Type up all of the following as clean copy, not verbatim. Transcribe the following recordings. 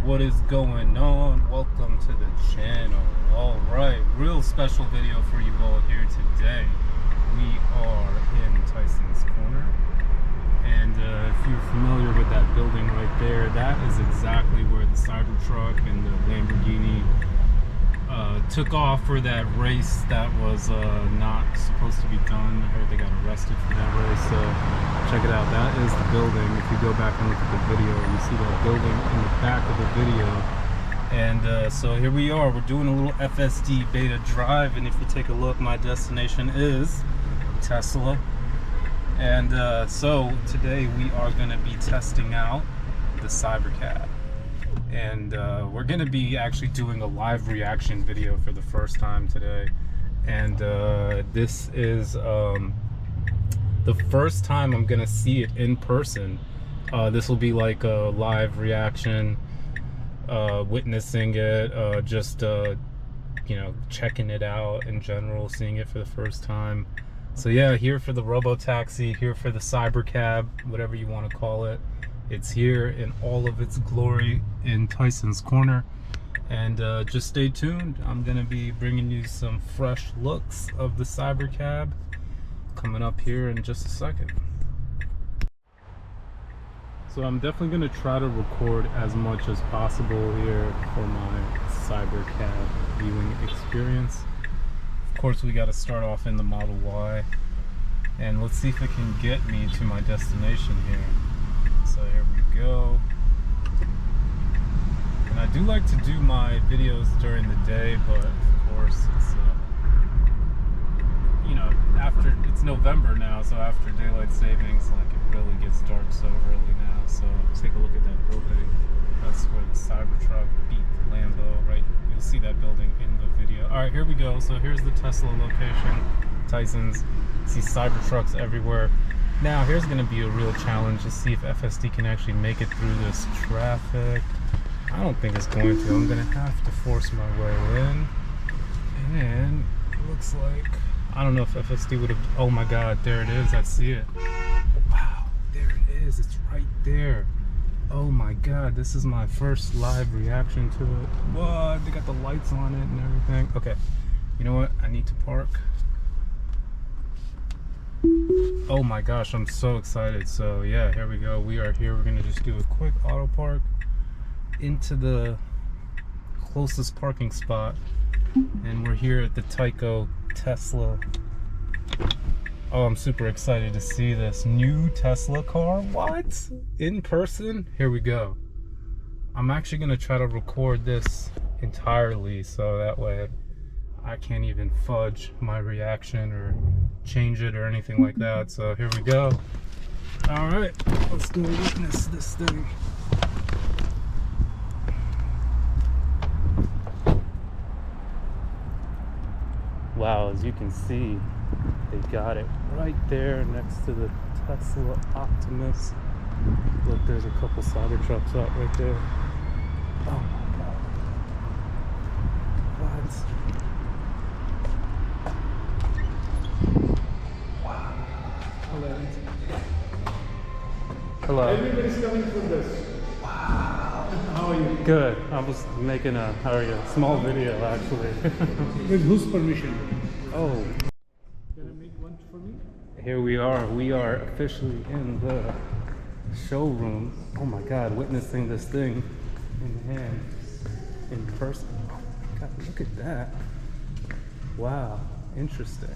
What is going on? Welcome to the channel. Alright, real special video for you all here today. We are in Tysons Corner, and if you're familiar with that building right there, that is exactly where the Cybertruck and the Lamborghini took off for that race that was not supposed to be done. I heard they got arrested for that race, so check it out. That is the building. If you go back and look at the video, you see that building in the back of the video. And so here we are. We're doing a little FSD beta drive, and if you take a look, my destination is Tesla. And so today we are going to be testing out the Cybercab. And we're going to be actually doing a live reaction video for the first time today. And this is the first time I'm going to see it in person. This will be like a live reaction, witnessing it, just you know, checking it out in general, seeing it for the first time. So yeah, here for the RoboTaxi, here for the Cybercab, whatever you want to call it. It's here in all of its glory in Tysons Corner. And just stay tuned. I'm going to be bringing you some fresh looks of the Cybercab coming up here in just a second. So I'm definitely going to try to record as much as possible here for my Cybercab viewing experience. Of course, we got to start off in the Model Y. And let's see if it can get me to my destination here. So here we go. And I do like to do my videos during the day, but of course it's you know, after it's November now, so after daylight savings, like, it really gets dark so early now. So take a look at that building. That's where the Cybertruck beat the Lambo, right? You'll see that building in the video. All right, here we go. So here's the Tesla location, Tysons. See Cybertrucks everywhere. Now here's going to be a real challenge to see if FSD can actually make it through this traffic. I don't think it's going to. I'm going to have to force my way in. And it looks like, I don't know if FSD would have, oh my god, there it is, I see it. Wow, there it is, it's right there. Oh my god, this is my first live reaction to it. What? They got the lights on it and everything. Okay, you know what? I need to park. Oh my gosh, I'm so excited. So yeah, here we go. We are here. We're gonna just do a quick auto park into the closest parking spot, and we're here at the Tyco Tesla. Oh, I'm super excited to see this new Tesla car. What? In person? Here we go. I'm actually gonna try to record this entirely, so that way I can't even fudge my reaction or change it or anything like that. So here we go. All right, let's go witness this thing. Wow, as you can see, they got it right there next to the Tesla Optimus. Look, there's a couple Cybertrucks out right there. Oh my god. What? Hello. Everybody's coming from this. Wow. How are you? Good. I was making a, how are you? Small video actually. With whose permission? Oh. Can I make one for me? Here we are. We are officially in the showroom. Oh my god, witnessing this thing in hand, in person. Oh my god, look at that. Wow, interesting.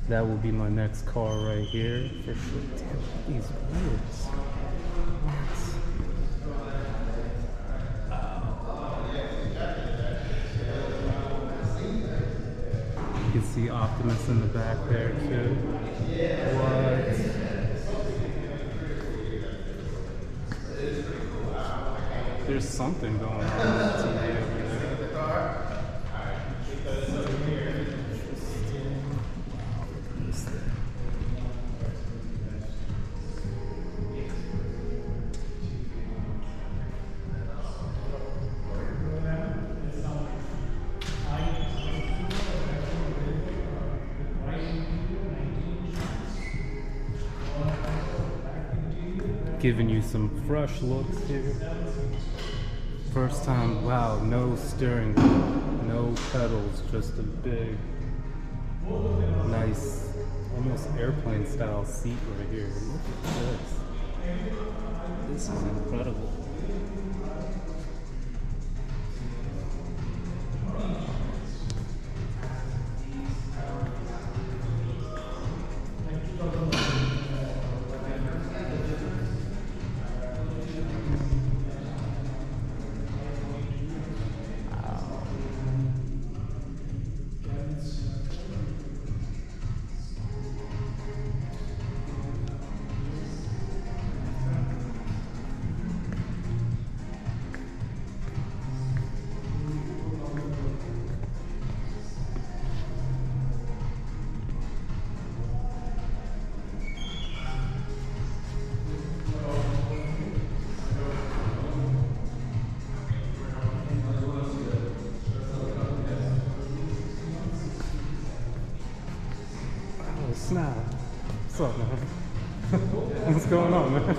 That will be my next car right here for sure. Damn, these wheels. What? You can see Optimus in the back there too. What? There's something going on in the TV over there. Giving you some fresh looks here. First time, wow, no steering wheel, no pedals, just a big, nice, almost airplane style seat right here. Look at this. This is incredible. Snap. What's up, man? What's going on, man?